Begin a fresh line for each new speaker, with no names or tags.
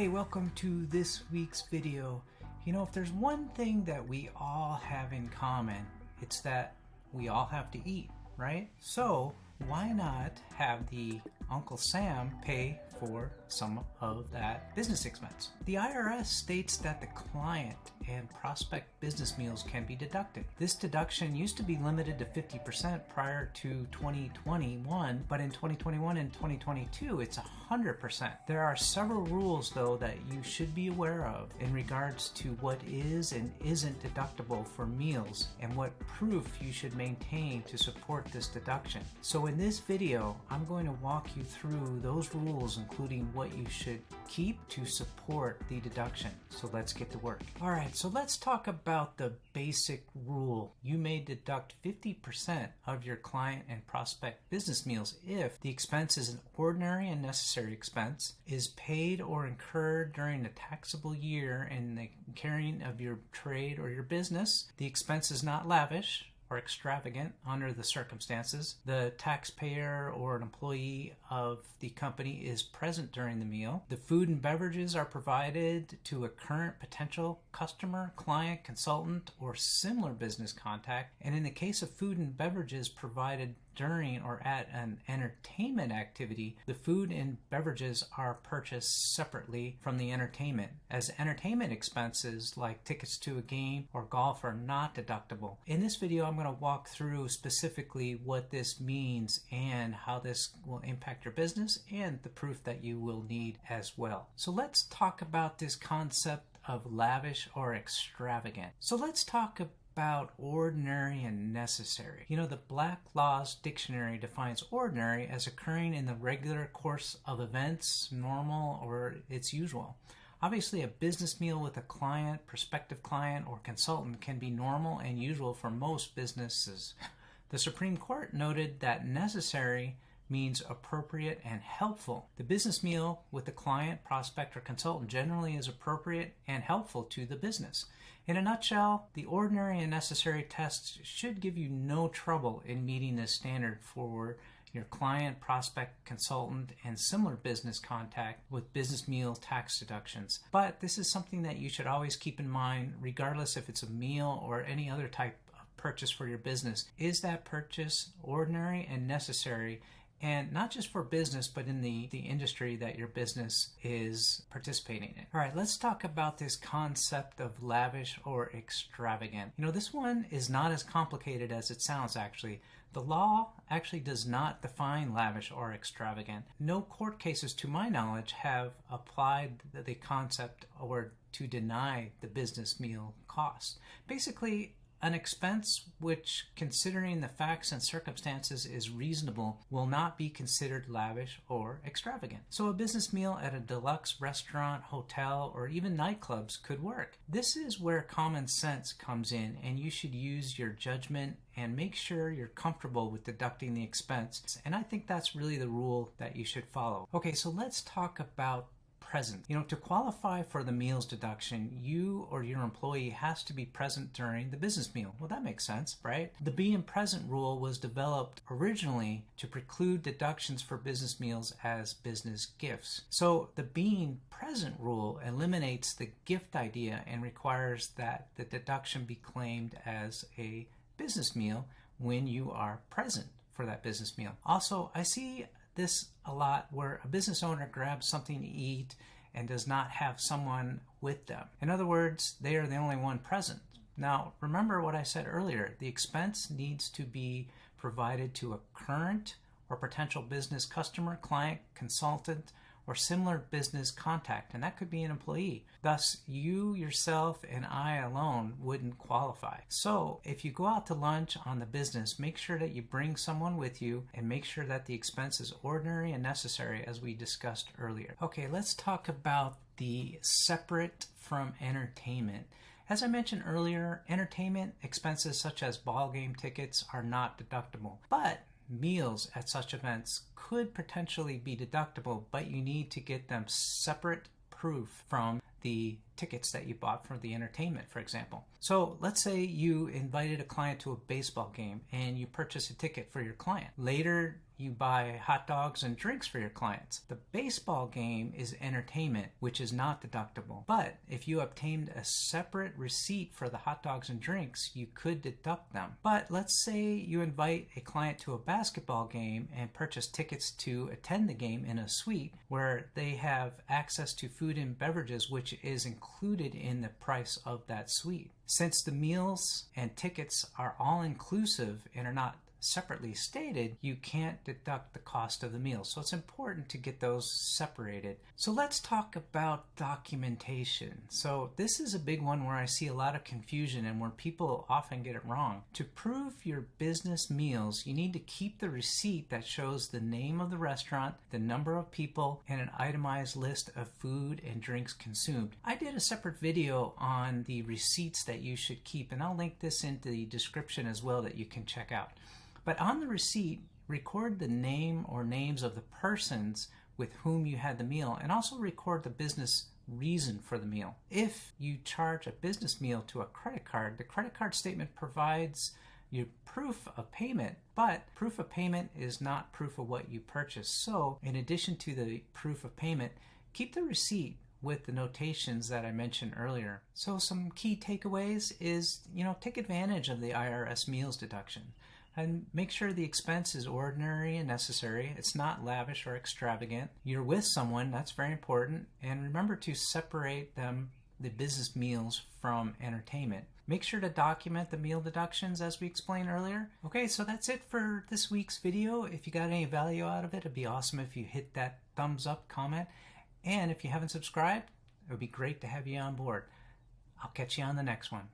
Hey, welcome to this week's video. You know, if there's one thing that we all have in common, it's that we all have to eat, right? So why not have the Uncle Sam pay for some of that business expense? The IRS states that the client and prospect business meals can be deducted. This deduction used to be limited to 50% prior to 2021, but in 2021 and 2022, it's 100%. There are several rules, though, that you should be aware of in regards to what is and isn't deductible for meals and what proof you should maintain to support this deduction. So in this video, I'm going to walk you through those rules, including what you should keep to support the deduction. So let's get to work. All right, so let's talk about the basic rule. You may deduct 50% of your client and prospect business meals if the expense is an ordinary and necessary expense, is paid or incurred during a taxable year in the carrying of your trade or your business, the expense is not lavish or extravagant under the circumstances, the taxpayer or an employee of the company is present during the meal, the food and beverages are provided to a current potential customer, client, consultant, or similar business contact, and in the case of food and beverages provided during or at an entertainment activity, the food and beverages are purchased separately from the entertainment, as entertainment expenses like tickets to a game or golf are not deductible. In this video, I'm going to walk through specifically what this means and how this will impact your business and the proof that you will need as well. So let's talk about this concept of lavish or extravagant. So let's talk about ordinary and necessary. You know, the Black Laws Dictionary defines ordinary as occurring in the regular course of events, normal, or its usual. Obviously, a business meal with a client, prospective client, or consultant can be normal and usual for most businesses. The Supreme Court noted that necessary means appropriate and helpful. The business meal with the client, prospect, or consultant generally is appropriate and helpful to the business. In a nutshell, the ordinary and necessary tests should give you no trouble in meeting this standard for your client, prospect, consultant, and similar business contact with business meal tax deductions. But this is something that you should always keep in mind, regardless if it's a meal or any other type of purchase for your business. Is that purchase ordinary and necessary? And not just for business, but in the industry that your business is participating in. All right, let's talk about this concept of lavish or extravagant. You know, this one is not as complicated as it sounds, actually. The law actually does not define lavish or extravagant. No court cases, to my knowledge, have applied the concept or to deny the business meal cost. Basically, an expense which, considering the facts and circumstances, is reasonable will not be considered lavish or extravagant. So a business meal at a deluxe restaurant, hotel, or even nightclubs could work. This is where common sense comes in, and you should use your judgment and make sure you're comfortable with deducting the expense. And I think that's really the rule that you should follow. Okay, so let's talk about present. You know, to qualify for the meals deduction, you or your employee has to be present during the business meal. Well, that makes sense, right? The being present rule was developed originally to preclude deductions for business meals as business gifts. So the being present rule eliminates the gift idea and requires that the deduction be claimed as a business meal when you are present for that business meal. Also, I see this a lot where a business owner grabs something to eat and does not have someone with them. In other words, they are the only one present. Now, remember what I said earlier. The expense needs to be provided to a current or potential business customer, client, consultant, or similar business contact, and that could be an employee. Thus, you, yourself, and I alone wouldn't qualify. So, if you go out to lunch on the business, make sure that you bring someone with you and make sure that the expense is ordinary and necessary, as we discussed earlier. Okay, let's talk about the separate from entertainment. As I mentioned earlier, entertainment expenses such as ball game tickets are not deductible, but meals at such events could potentially be deductible, but you need to get them separate proof from the tickets that you bought for the entertainment, for example. So let's say you invited a client to a baseball game and you purchase a ticket for your client. Later, you buy hot dogs and drinks for your clients. The baseball game is entertainment, which is not deductible. But if you obtained a separate receipt for the hot dogs and drinks, you could deduct them. But let's say you invite a client to a basketball game and purchase tickets to attend the game in a suite where they have access to food and beverages, which is included in the price of that suite. Since the meals and tickets are all inclusive and are not separately stated, you can't deduct the cost of the meal. So it's important to get those separated. So let's talk about documentation. So this is a big one where I see a lot of confusion and where people often get it wrong. To prove your business meals, you need to keep the receipt that shows the name of the restaurant, the number of people, and an itemized list of food and drinks consumed. I did a separate video on the receipts that you should keep, and I'll link this into the description as well that you can check out. But on the receipt, record the name or names of the persons with whom you had the meal, and also record the business reason for the meal. If you charge a business meal to a credit card, the credit card statement provides you proof of payment, but proof of payment is not proof of what you purchased. So in addition to the proof of payment, keep the receipt with the notations that I mentioned earlier. So some key takeaways is, take advantage of the IRS meals deduction. And make sure the expense is ordinary and necessary. It's not lavish or extravagant. You're with someone, that's very important. And remember to separate the business meals from entertainment. Make sure to document the meal deductions as we explained earlier. Okay, so that's it for this week's video. If you got any value out of it, it'd be awesome if you hit that thumbs up comment. And if you haven't subscribed, it would be great to have you on board. I'll catch you on the next one.